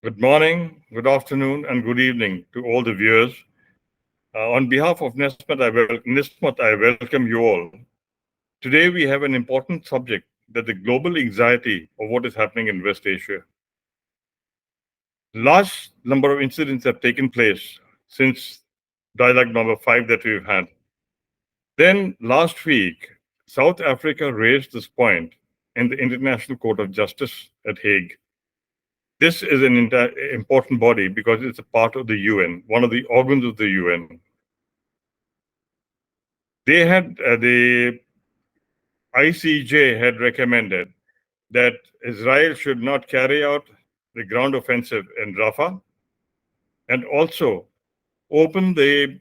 Good morning, good afternoon, and good evening to all the viewers. On behalf of NISSMAT, I welcome you all. Today, we have an important subject that the global anxiety of what is happening in West Asia. Large number of incidents have taken place since dialogue number 5 that we've had. Then last week, South Africa raised this point in the International Court of Justice at Hague. This is an important body because it's a part of the UN, one of the organs of the UN. The ICJ had recommended that Israel should not carry out the ground offensive in Rafa and also open the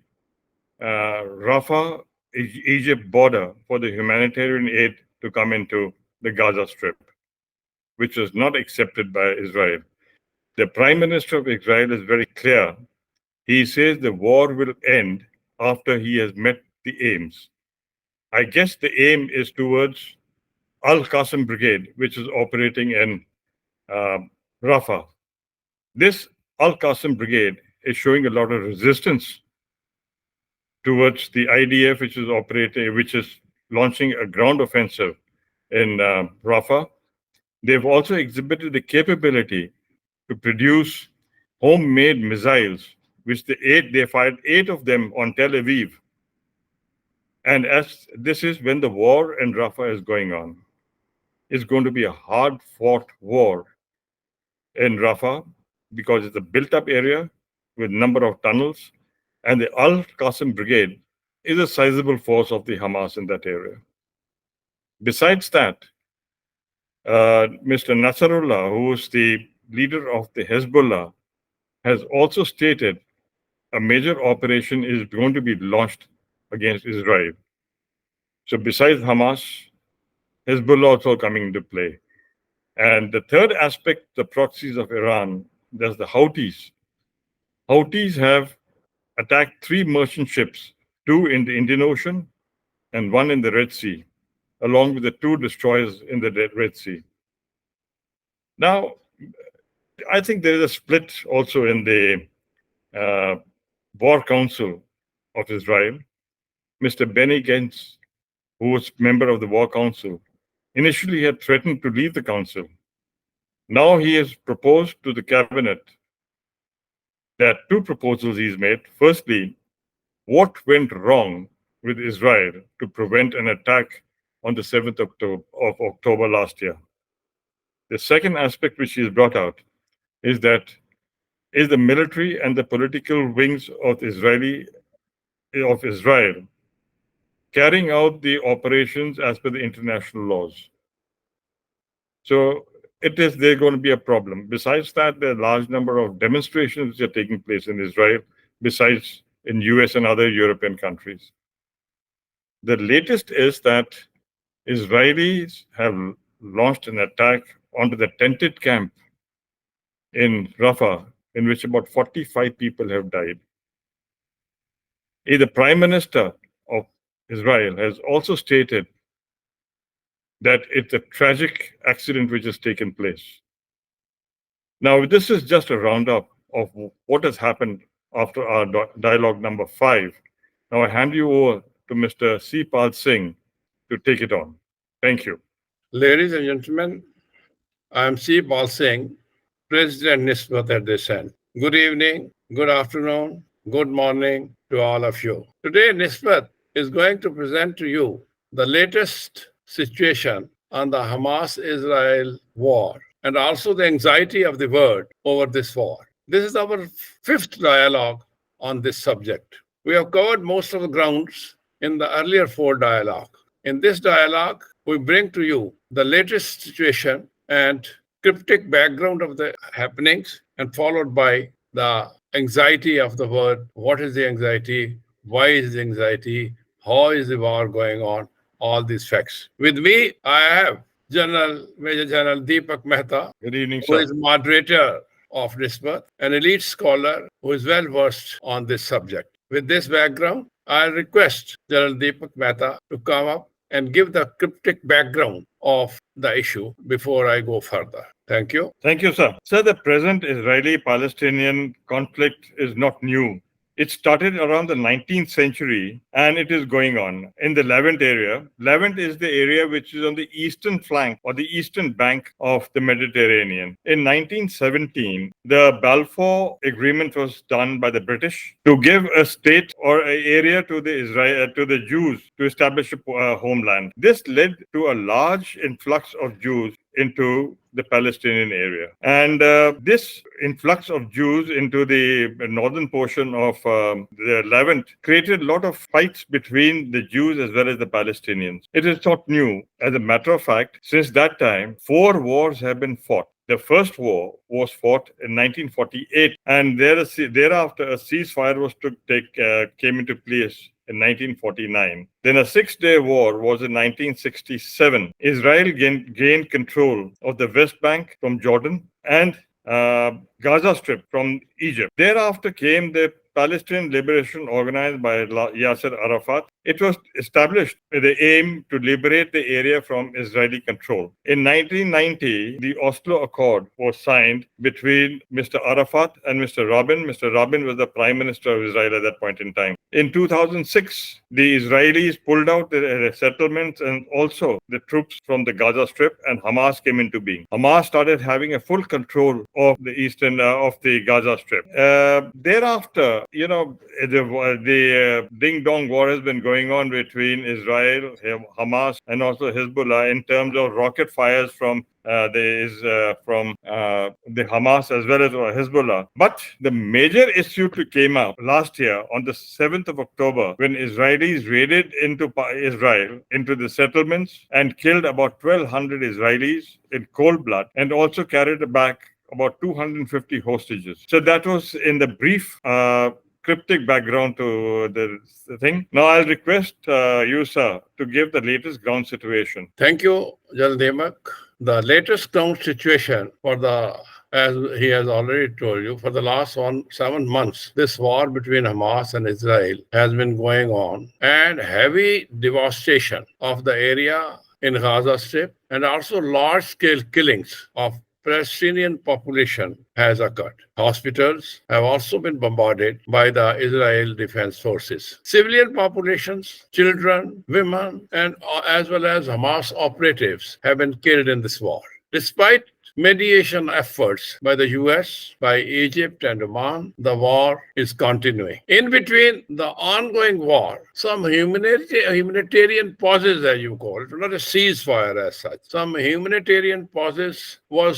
Rafa Egypt border for the humanitarian aid to come into the Gaza Strip, which was not accepted by Israel. The Prime Minister of Israel is very clear. He says the war will end after he has met the aims. I guess the aim is towards Al-Qassam Brigade, which is operating in Rafa. This Al-Qassam Brigade is showing a lot of resistance towards the IDF, which is launching a ground offensive in Rafa. They've also exhibited the capability to produce homemade missiles, which they fired 8 of them on Tel Aviv. And as this is when the war in Rafah is going on, it's going to be a hard-fought war in Rafah because it's a built-up area with a number of tunnels, and the Al-Qassam Brigade is a sizable force of the Hamas in that area. Besides that, Mr. Nasrallah, who is the leader of the Hezbollah, has also stated a major operation is going to be launched against Israel. So besides Hamas, Hezbollah also coming into play. And the third aspect, the proxies of Iran, there's the Houthis. Houthis have attacked 3 merchant ships, 2 in the Indian Ocean and 1 in the Red Sea, along with the 2 destroyers in the Red Sea. Now, I think there is a split also in the War Council of Israel. Mr. Benny Gantz, who was member of the War Council, initially had threatened to leave the council. Now he has proposed to the cabinet that 2 proposals he's made. Firstly, what went wrong with Israel to prevent an attack on the 7th of October last year? The second aspect which he's brought out is that is the military and the political wings of Israel carrying out the operations as per the international laws. So there's going to be a problem. Besides that, there are a large number of demonstrations which are taking place in Israel, besides in US and other European countries. The latest is that Israelis have launched an attack onto the tented camp in Rafah, in which about 45 people have died. The Prime Minister of Israel has also stated that it's a tragic accident which has taken place. Now, this is just a roundup of what has happened after our dialogue number 5. Now, I hand you over to Mr. C. Pal Singh to take it on. Thank you. Ladies and gentlemen, I am C. Pal Singh, President NISSMAT at this end. Good evening, good afternoon, good morning to all of you. Today, NISSMAT is going to present to you the latest situation on the Hamas-Israel war and also the anxiety of the world over this war. This is our 5th dialogue on this subject. We have covered most of the grounds in the earlier 4 dialogues. In this dialogue, we bring to you the latest situation and cryptic background of the happenings, and followed by the anxiety of the world. What is the anxiety? Why is the anxiety? How is the war going on? All these facts. With me, I have Major General Deepak Mehta, Good evening, who sir. is moderator of NISSMAT, an elite scholar who is well versed on this subject. With this background, I request General Deepak Mehta to come up and give the cryptic background of the issue before I go further. Thank you. Thank you, sir. Sir, the present Israeli-Palestinian conflict is not new. It started around the 19th century and it is going on in the Levant area. Levant is the area which is on the eastern flank or the eastern bank of the Mediterranean. In 1917, the Balfour Agreement was done by the British to give a state or an area to the Jews to establish a homeland. This led to a large influx of Jews into the Palestinian area. And this influx of Jews into the northern portion of the Levant created a lot of fights between the Jews as well as the Palestinians. It is not new. As a matter of fact, since that time, 4 wars have been fought. The first war was fought in 1948, and thereafter a ceasefire came into place in 1949. Then a 6-day war was in 1967. Israel gained control of the West Bank from Jordan and Gaza Strip from Egypt. Thereafter came the Palestinian Liberation organized by Yasser Arafat. It was established with the aim to liberate the area from Israeli control. In 1990, the Oslo Accord was signed between Mr. Arafat and Mr. Rabin. Mr. Rabin was the Prime Minister of Israel at that point in time. In 2006, the Israelis pulled out the settlements and also the troops from the Gaza Strip, and Hamas came into being. Hamas started having a full control of the eastern of the Gaza Strip. Thereafter, the ding-dong war has been going on between Israel, Hamas, and also Hezbollah in terms of rocket fires from the Hamas as well as Hezbollah. But the major issue came up last year on the 7th of October when Israelis raided into Israel, into the settlements, and killed about 1,200 Israelis in cold blood and also carried back about 250 hostages. So that was in the brief cryptic background to the thing. Now I'll request you, sir, to give the latest ground situation. Thank you, Jal Demak. The latest ground situation as he has already told you, for the last 7 months, this war between Hamas and Israel has been going on, and heavy devastation of the area in Gaza Strip and also large-scale killings of Palestinian population has occurred. Hospitals have also been bombarded by the Israel Defense Forces. Civilian populations, children, women, and as well as Hamas operatives have been killed in this war. Despite mediation efforts by the US, by Egypt and Oman, the war is continuing. In between the ongoing war, some humanitarian pauses, as you call it, not a ceasefire as such. Some humanitarian pauses were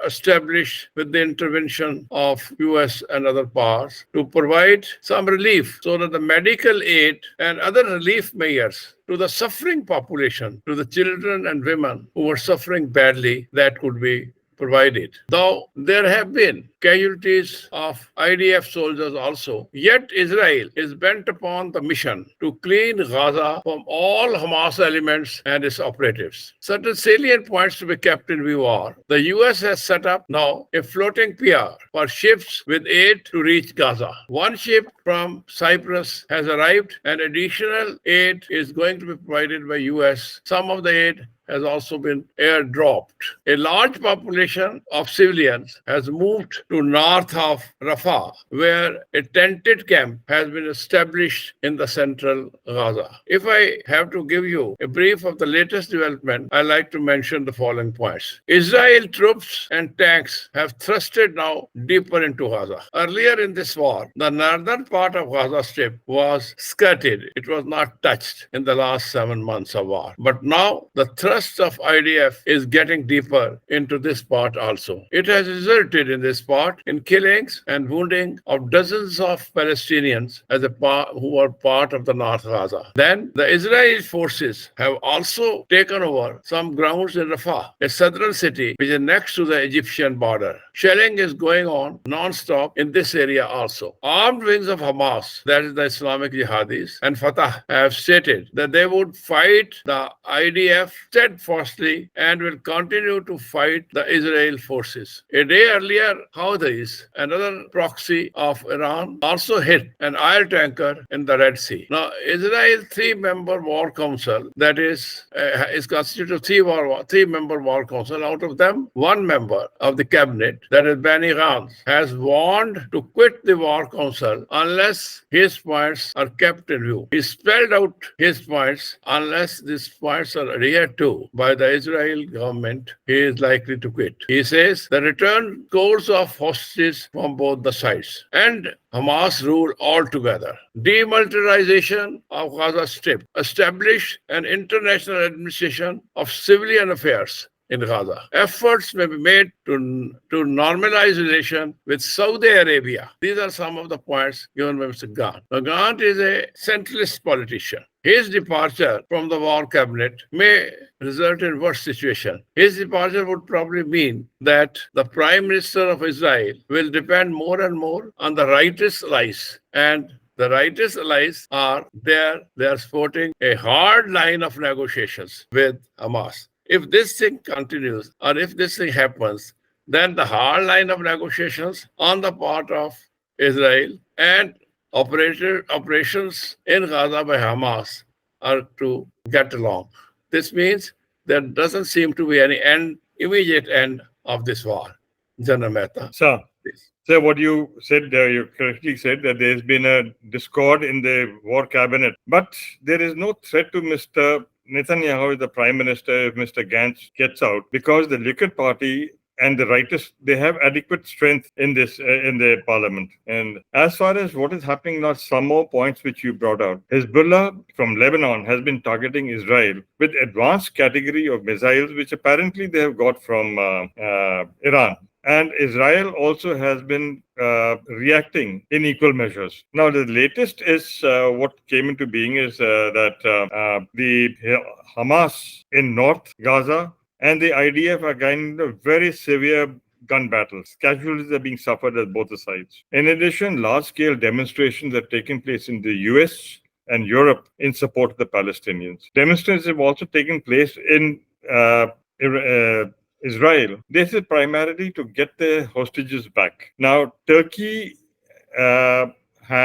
established with the intervention of US and other powers to provide some relief so that the medical aid and other relief measures to the suffering population, to the children and women who were suffering badly, that could be provided. Though there have been casualties of IDF soldiers also, yet Israel is bent upon the mission to clean Gaza from all Hamas elements and its operatives. Certain salient points to be kept in view are: the US has set up now a floating pier for ships with aid to reach Gaza. One ship from Cyprus has arrived, and additional aid is going to be provided by US. Some of the aid has also been airdropped. A large population of civilians has moved to north of Rafa, where a tented camp has been established in the central Gaza. If I have to give you a brief of the latest development, I like to mention the following points. Israel troops and tanks have thrusted now deeper into Gaza. Earlier in this war, the northern part of Gaza Strip was skirted. It was not touched in the last 7 months of war. But now the thrust of IDF is getting deeper into this part also. It has resulted in this part in killings and wounding of dozens of Palestinians who are part of the North Gaza. Then the Israeli forces have also taken over some grounds in Rafa, a southern city which is next to the Egyptian border. Shelling is going on non-stop in this area also. Armed wings of Hamas, that is the Islamic Jihadis, and Fatah have stated that they would fight the IDF steadfastly and will continue to fight the Israel forces. A day earlier, Houthis, another proxy of Iran, also hit an oil tanker in the Red Sea. Now, Israel's three-member war council, that is constituted of three-member war council. Out of them, one member of the cabinet, that is Benny Gantz, has warned to quit the war council unless his points are kept in view. He spelled out his points. Unless these points are adhered to by the Israel government, he is likely to quit. He says the return course of hostages from both the sides and Hamas rule altogether. Demilitarization of Gaza Strip. Establish an international administration of civilian affairs in Gaza. Efforts may be made to normalize relations with Saudi Arabia. These are some of the points given by Mr. Gant. Now, Gant is a centralist politician. His departure from the war cabinet may result in worse situation. His departure would probably mean that the Prime Minister of Israel will depend more and more on the rightist allies, and the rightist allies are there. They are supporting a hard line of negotiations with Hamas. If this thing continues, or if this thing happens, then the hard line of negotiations on the part of Israel and operations in Gaza by Hamas are to get along. This means there doesn't seem to be any immediate end of this war. General Mehta. So what you said, you correctly said that there's been a discord in the war cabinet, but there is no threat to Mr. Netanyahu, the prime minister, if Mr. Gantz gets out, because the Likud party and the rightists, they have adequate strength in this in the parliament. And as far as what is happening now, some more points which you brought out. Hezbollah from Lebanon has been targeting Israel with advanced category of missiles, which apparently they have got from Iran. And Israel also has been reacting in equal measures. Now, the latest is what came into being is that the Hamas in North Gaza and the IDF are getting very severe gun battles. Casualties are being suffered at both the sides. In addition, large-scale demonstrations are taking place in the US and Europe in support of the Palestinians. Demonstrations have also taken place in Israel. This is primarily to get the hostages back. Now, Turkey had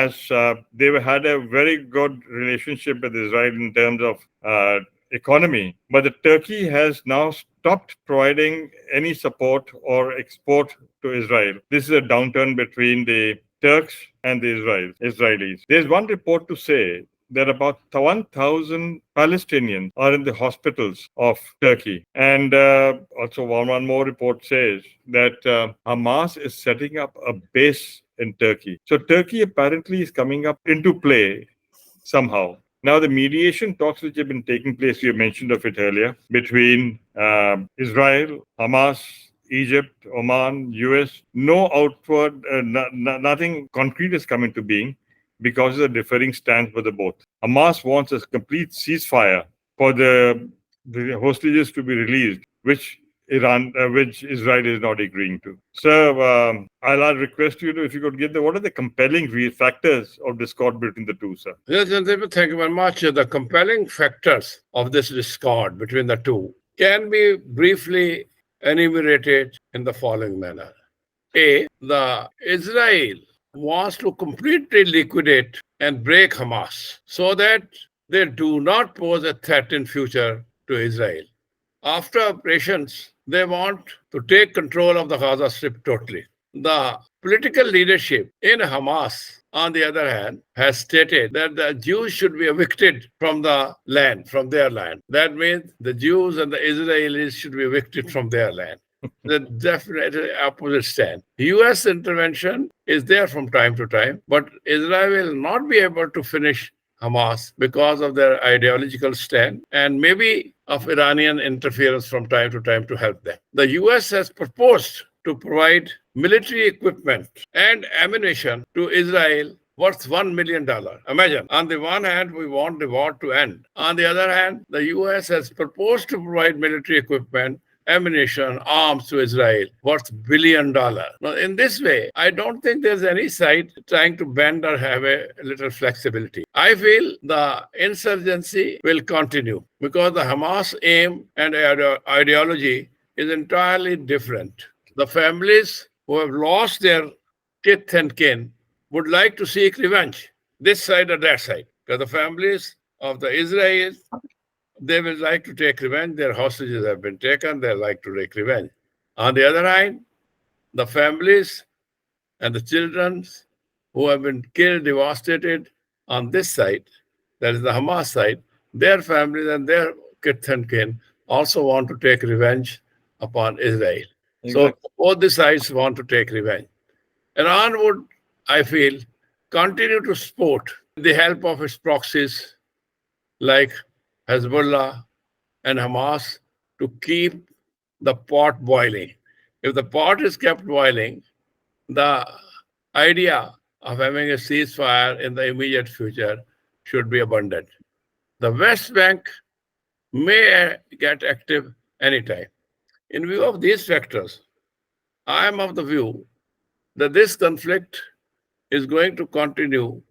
a very good relationship with Israel in terms of economy, but the Turkey has now stopped providing any support or export to Israel. This is a downturn between the Turks and the Israelis. There's one report to say that about 1,000 Palestinians are in the hospitals of Turkey. And also one more report says that Hamas is setting up a base in Turkey. So Turkey apparently is coming up into play somehow. Now, the mediation talks which have been taking place, you mentioned of it earlier, between Israel, Hamas, Egypt, Oman, US, no outward, nothing concrete has come into being, because of the differing stance for the both. Hamas wants a complete ceasefire for the hostages to be released, which Israel is not agreeing to. So I'll request you to, if you could give what are the compelling factors of discord between the two, sir? Yes, thank you very much. The compelling factors of this discord between the two can be briefly enumerated in the following manner. A, the Israel wants to completely liquidate and break Hamas so that they do not pose a threat in future to Israel. After operations, they want to take control of the Gaza Strip totally. The political leadership in Hamas, on the other hand, has stated that the Jews should be evicted from the land, from their land. That means the Jews and the Israelis should be evicted from their land. The definitely opposite stand. U.S. intervention is there from time to time, but Israel will not be able to finish Hamas because of their ideological stand and maybe of Iranian interference from time to time to help them. The U.S. has proposed to provide military equipment and ammunition to Israel worth $1 million. Imagine, on the one hand, we want the war to end. On the other hand, the U.S. has proposed to provide military equipment ammunition, arms to Israel worth $1 billion. Now, in this way, I don't think there's any side trying to bend or have a little flexibility. I feel the insurgency will continue because the Hamas aim and ideology is entirely different. The families who have lost their kith and kin would like to seek revenge, this side or that side, because the families of the Israelis, they will like to take revenge. Their hostages have been taken. They like to take revenge. On the other hand, the families and the children who have been killed, devastated on this side, that is the Hamas side, their families and their kith and kin also want to take revenge upon Israel. Exactly. So both the sides want to take revenge. Iran would, I feel, continue to support the help of its proxies like Hezbollah and Hamas to keep the pot boiling. If the pot is kept boiling, the idea of having a ceasefire in the immediate future should be abundant. The West Bank may get active anytime. In view of these factors, I am of the view that this conflict is going to continue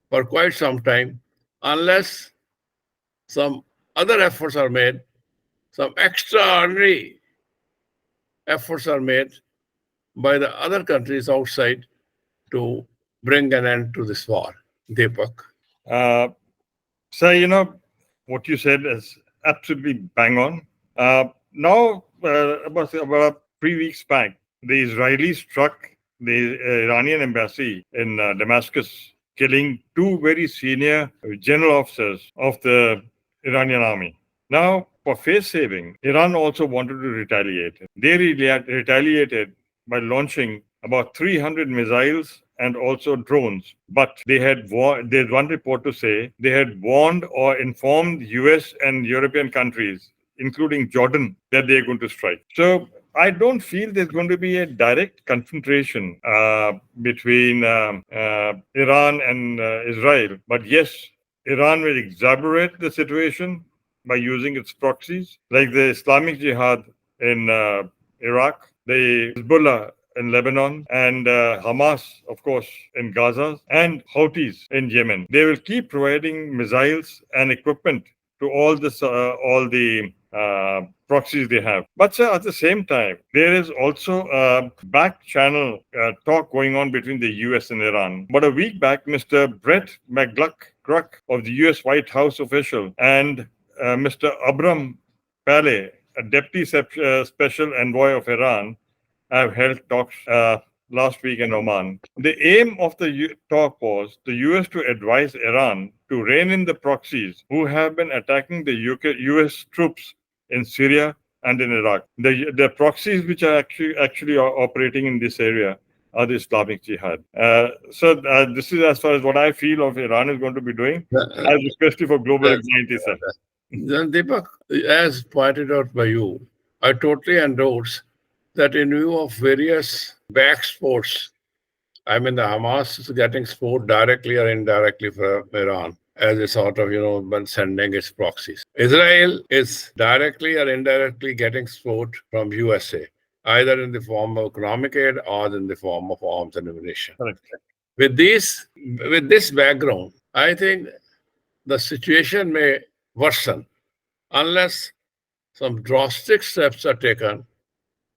for quite some time unless some other efforts are made, some extraordinary efforts are made by the other countries outside to bring an end to this war. Deepak. So, what you said is absolutely bang on. Now, about 3 weeks back, the Israelis struck the Iranian embassy in Damascus, killing 2 very senior general officers of the Iranian army. Now, for face saving, Iran also wanted to retaliate. They retaliated by launching about 300 missiles and also drones. But there's one report to say they had warned or informed US and European countries, including Jordan, that they're going to strike. So I don't feel there's going to be a direct confrontation between Iran and Israel. But yes, Iran will exacerbate the situation by using its proxies, like the Islamic Jihad in Iraq, the Hezbollah in Lebanon, and Hamas, of course, in Gaza, and Houthis in Yemen. They will keep providing missiles and equipment to all the proxies they have. But sir, at the same time, there is also a back channel talk going on between the US and Iran. But a week back, Mr. Brett McGluck of the US White House official and Mr. Abram Paley, a deputy special envoy of Iran, have held talks last week in Oman. The aim of the talk was the US to advise Iran to rein in the proxies who have been attacking the US troops in Syria and in Iraq. The proxies which are actually operating in this area are the Islamic Jihad. So this is as far as what I feel of Iran is going to be doing, as especially for global anxiety. Then Deepak, as pointed out by you, I totally endorse that in view of various back sports, I mean the Hamas is getting support directly or indirectly from Iran as a sort of, when sending its proxies. Israel is directly or indirectly getting support from USA, either in the form of economic aid or in the form of arms and ammunition. Correct. With this background, I think the situation may worsen unless some drastic steps are taken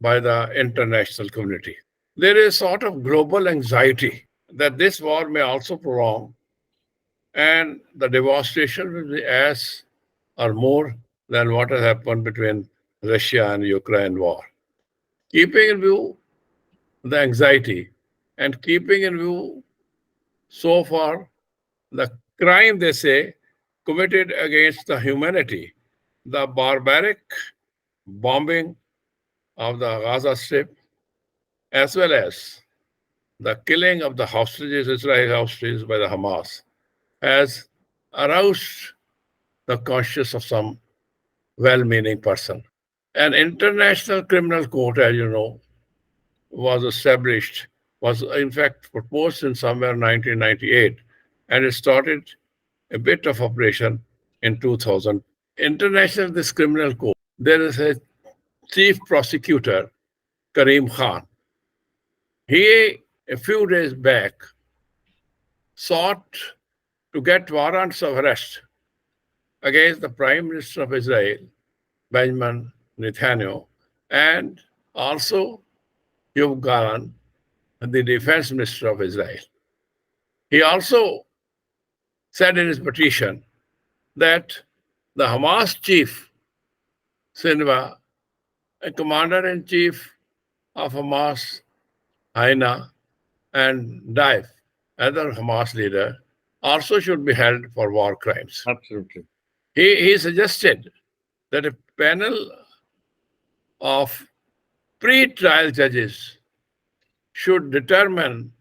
by the international community. There is sort of global anxiety that this war may also prolong and the devastation will be as or more than what has happened between Russia and Ukraine war. Keeping in view the anxiety and keeping in view so far the crime, they say, committed against the humanity, the barbaric bombing of the Gaza Strip, as well as the killing of the hostages, Israeli hostages by the Hamas, has aroused the conscience of some well-meaning person. An international criminal court, as you know, was established, was in fact proposed in somewhere 1998, and it started a bit of operation in 2000. International, this criminal court, there is a chief prosecutor, Karim Khan. He, a few days back, sought to get warrants of arrest against the Prime Minister of Israel, Benjamin Netanyahu, and also Yoav Gallant, the Defense Minister of Israel. He also said in his petition that the Hamas chief, Sinwar, a commander-in-chief of Hamas, Haina, and Daif, other Hamas leader, also should be held for war crimes. Absolutely. He suggested that a panel of pre-trial judges should determine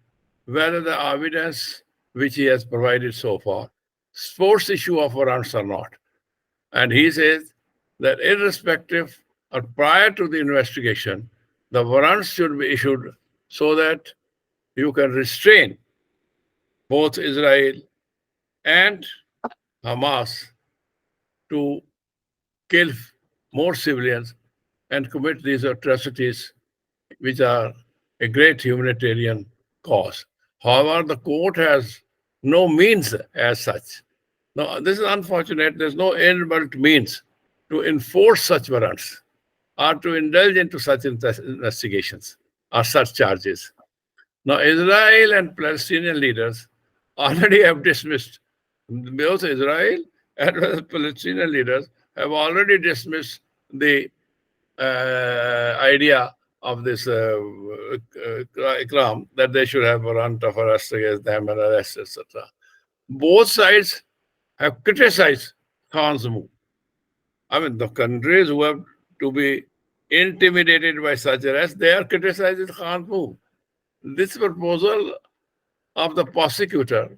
whether the evidence which he has provided so far supports issue of warrants or not. And he says that irrespective or prior to the investigation, the warrants should be issued so that you can restrain both Israel and Hamas to kill more civilians and commit these atrocities, which are a great humanitarian cause. However, the court has no means as such. Now, this is unfortunate. There's no inbuilt means to enforce such warrants or to indulge into such investigations or such charges. Now, Israel and Palestinian leaders already have dismissed, both Israel and Palestinian leaders have already dismissed the idea of this Ikram, that they should have warrant of arrest against them and arrest, etc. Both sides have criticized Khan's move. I mean, the countries who have to be intimidated by such arrest, they are criticizing Khan's move. This proposal of the prosecutor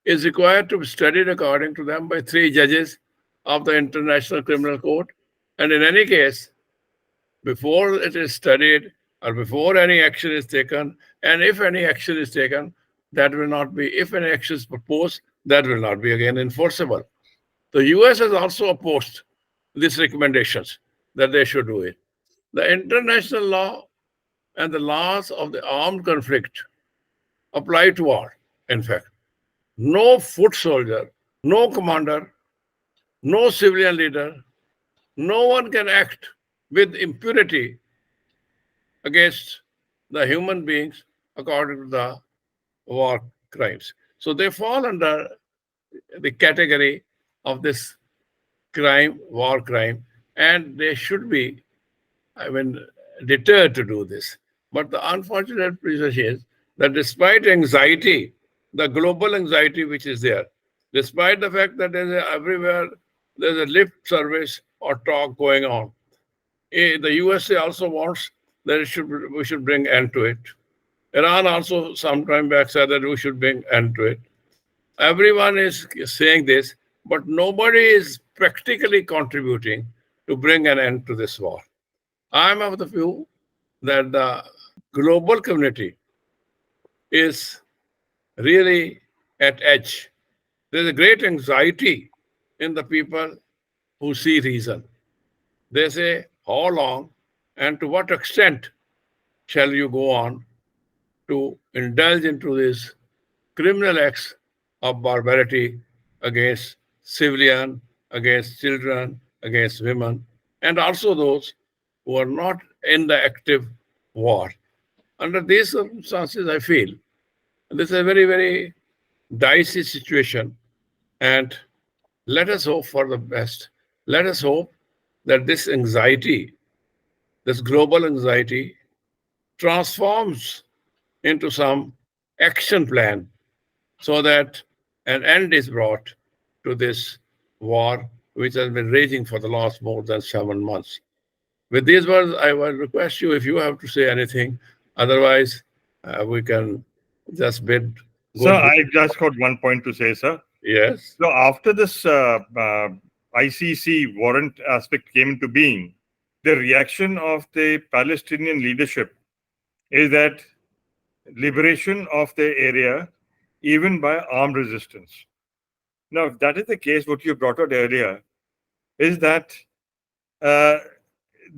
is required to be studied according to them by 3 judges of the International Criminal Court. And in any case, before it is studied or before any action is taken, and if any action is taken, that will not be, if any action is proposed, that will not be again enforceable. The US has also opposed these recommendations that they should do it. The international law and the laws of the armed conflict apply to war, in fact. No foot soldier, no commander, no civilian leader, no one can act with impunity against the human beings according to the war crimes. So they fall under the category of this crime, war crime, and they should be, deterred to do this. But the unfortunate position is that despite anxiety, the global anxiety which is there, despite the fact that everywhere there's a lip service or talk going on, the USA also wants that we should bring end to it. Iran also some time back said that we should bring end to it. Everyone is saying this, but nobody is practically contributing to bring an end to this war. I'm of the view that the global community is really at edge. There's a great anxiety in the people who see reason. They say, how long and to what extent shall you go on to indulge into these criminal acts of barbarity against civilians, against children, against women, and also those who are not in the active war. Under these circumstances, I feel this is a very, very dicey situation, and let us hope for the best. Let us hope that this anxiety, this global anxiety, transforms into some action plan so that an end is brought to this war, which has been raging for the last more than 7 months. With these words, I will request you if you have to say anything. Otherwise, we can just bid. Sir, I just got one point to say, sir. Yes. So after this ICC warrant aspect came into being, the reaction of the Palestinian leadership is that liberation of the area, even by armed resistance. Now, if that is the case, what you brought out earlier is that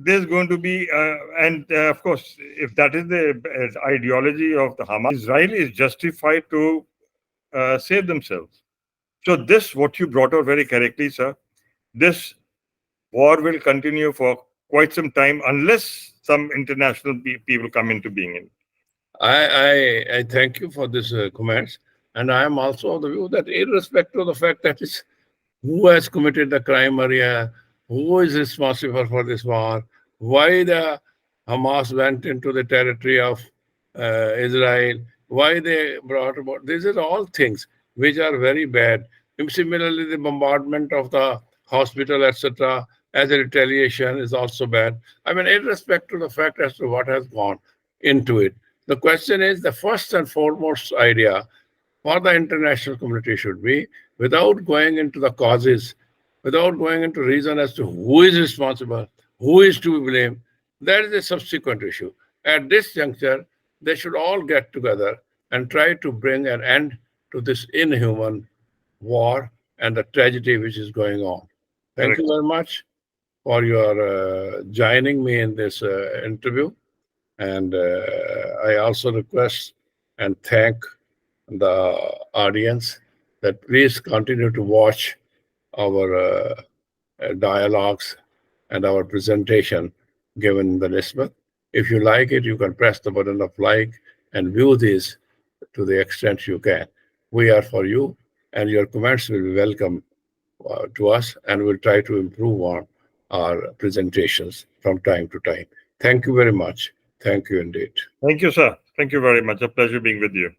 there's going to be, of course, if that is the ideology of the Hamas, Israel is justified to save themselves. So this, what you brought out very correctly, sir, this war will continue for quite some time unless some international people come into being in. I thank you for this comments, and I am also of the view that irrespective of the fact that it's who has committed the crime area, who is responsible for this war, why the Hamas went into the territory of Israel, why they brought about, these are all things which are very bad. And similarly, the bombardment of the hospital, etc., as a retaliation is also bad. I mean, irrespective of the fact as to what has gone into it. The question is the first and foremost idea for the international community should be, without going into the causes, without going into reason as to who is responsible, who is to be blamed, that is a subsequent issue. At this juncture, they should all get together and try to bring an end to this inhuman war and the tragedy which is going on. Thank you very much for your joining me in this interview. And I also request and thank the audience that please continue to watch our dialogues and our presentation given in the NISSMAT. If you like it, you can press the button of like and view this to the extent you can. We are for you, and your comments will be welcome to us, and we'll try to improve on our presentations from time to time. Thank you very much. Thank you indeed. Thank you, sir. Thank you very much. A pleasure being with you.